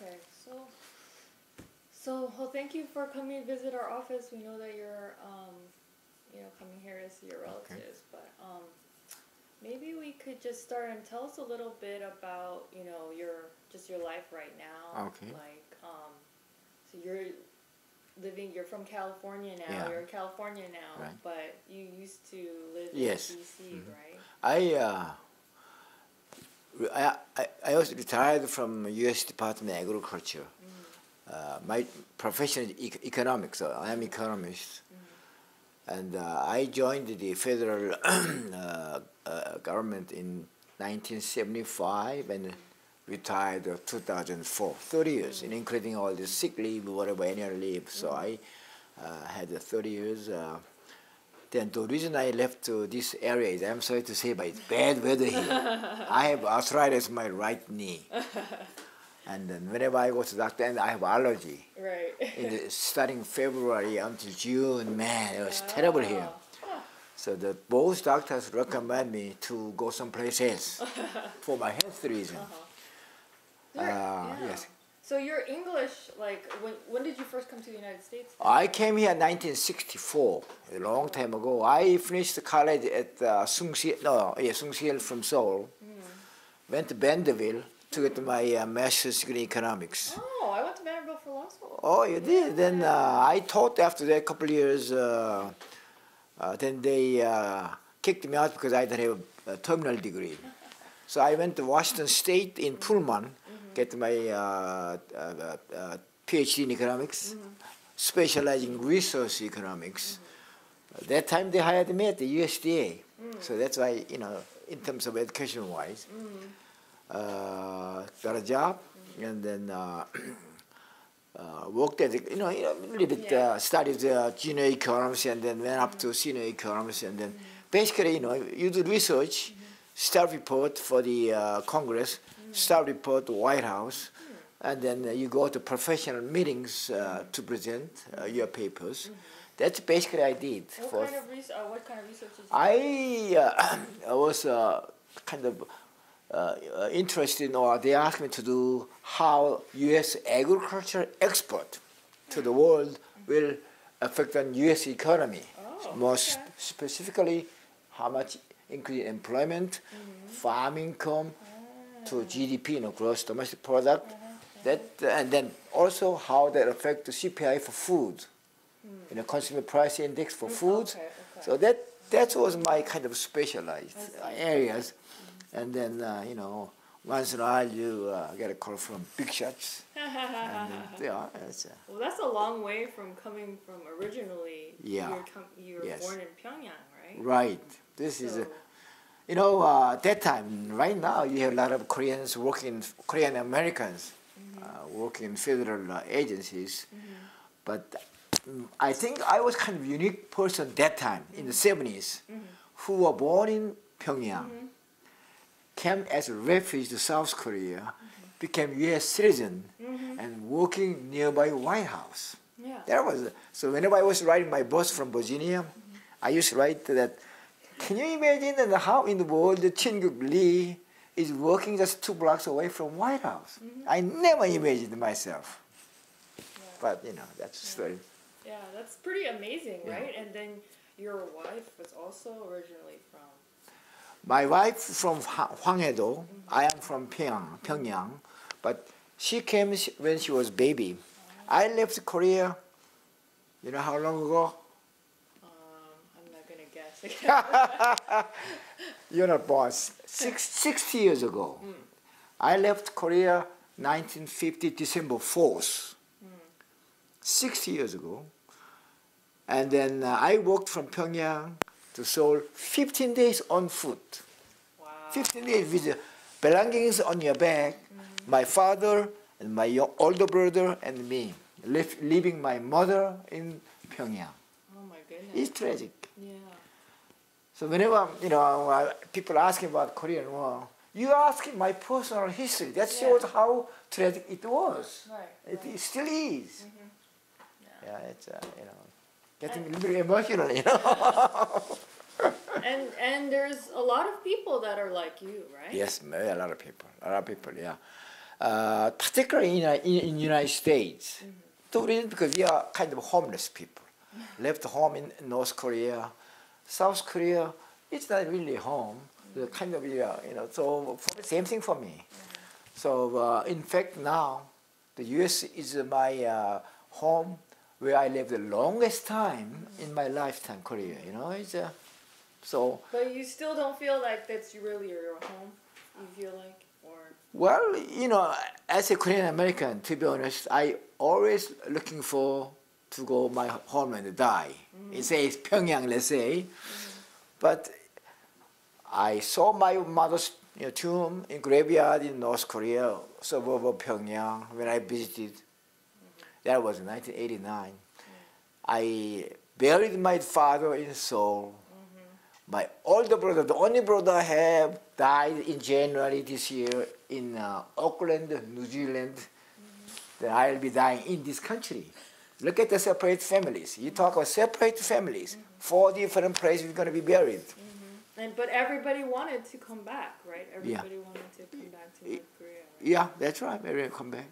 Okay, so well, thank you for coming to visit our office. We know that you're, coming here to see your relatives, but maybe we could just start and tell us a little bit about, your life right now. Okay. Like, so you're from California now. Yeah. You're in California now, Right. but you used to live Yes. in DC, right? I was retired from U.S. Department of Agriculture. My profession is economics, so I am economist. And I joined the federal government in 1975 and retired 2004, 30 years, and including all the sick leave, whatever, annual leave. So I had 30 years. Then the reason I left this area is, I'm sorry to say, but it's bad weather here. I have arthritis in my right knee. And then whenever I go to the doctor, and I have allergy. Right. Starting February until June, man, it was terrible here. So both doctors recommend me to go someplace else for my health reason. Yes. So your English, like, when did you first come to the United States? I came here in 1964, a long time ago. I finished college at Sungsil from Seoul. Went to Vanderbilt to get my master's degree in economics. Oh, I went to Vanderbilt for law school. Oh, you did? Then I taught after that a couple of years. Then they kicked me out because I didn't have a terminal degree. So I went to Washington State in Pullman, get my PhD in economics, specializing in resource economics. That time they hired me at the USDA. So that's why, in terms of education-wise, got a job and then worked at, a little bit, studied junior economics and then went up to senior economics and then basically, you do research, staff report for the Congress, staff report to White House, and then you go to professional meetings to present your papers. That's basically I did. What kind of research did you do? I was kind of interested, or they asked me to do how U.S. agriculture export to the world will affect on U.S. economy. Specifically, how much increase in employment, farm income to GDP, gross domestic product. And then also how that affect the CPI for food, consumer price index for food. So that was my kind of specialized areas. And then, once in a while you get a call from big shots. And, well, that's a long way from coming from originally. Yeah. You were born in Pyongyang, right? Right. This is, that time, right now, you have a lot of Koreans working, Korean Americans working in federal agencies. But I think I was kind of a unique person that time, in the 70s, who were born in Pyongyang, came as a refugee to South Korea, became U.S. citizen, and working nearby White House. Yeah. So whenever I was riding my bus from Virginia, I used to write that, can you imagine that how in the world Chin-guk Lee is working just 2 blocks away from White House? I never imagined myself. But, that's the story. Yeah, that's pretty amazing, right? And then your wife was also originally from? My wife from Hwanghae-do. I am from Pyongyang. But she came when she was baby. I left Korea, how long ago? I'm not going to guess. You're not born. 60 years ago. I left Korea 1950, December 4th. 60 years ago. And then I walked from Pyongyang to Seoul 15 days on foot. Wow. 15 days with belongings on your back. My father and my older brother and me, leaving my mother in Pyongyang. Oh my goodness. It's tragic. Yeah. So whenever, people asking about Korean War, you asking my personal history. That shows how tragic it was. Right. It still is. Yeah, it's, getting a little bit emotional, And there's a lot of people that are like you, right? Yes, a lot of people, yeah. particularly in United States. Two reasons, because we are kind of homeless people. Left home in North Korea, South Korea, it's not really home. The kind of, so same thing for me. So in fact now, the U.S. is my home where I lived the longest time in my lifetime, Korea. It's so. But you still don't feel like that's really your home. You feel like, or. Well, as a Korean American, to be honest, I always looking for to go my home and die. It says Pyongyang, let's say, but I saw my mother's tomb in graveyard in North Korea, suburb of Pyongyang, when I visited. That was 1989. I buried my father in Seoul. My older brother, the only brother I have, died in January this year in Auckland, New Zealand. Then I'll be dying in this country. Look at the separate families. You talk about separate families. 4 different places we're going to be buried. But everybody wanted to come back, right? Everybody wanted to come back to North Korea. Right? Yeah, that's right. Everyone come back.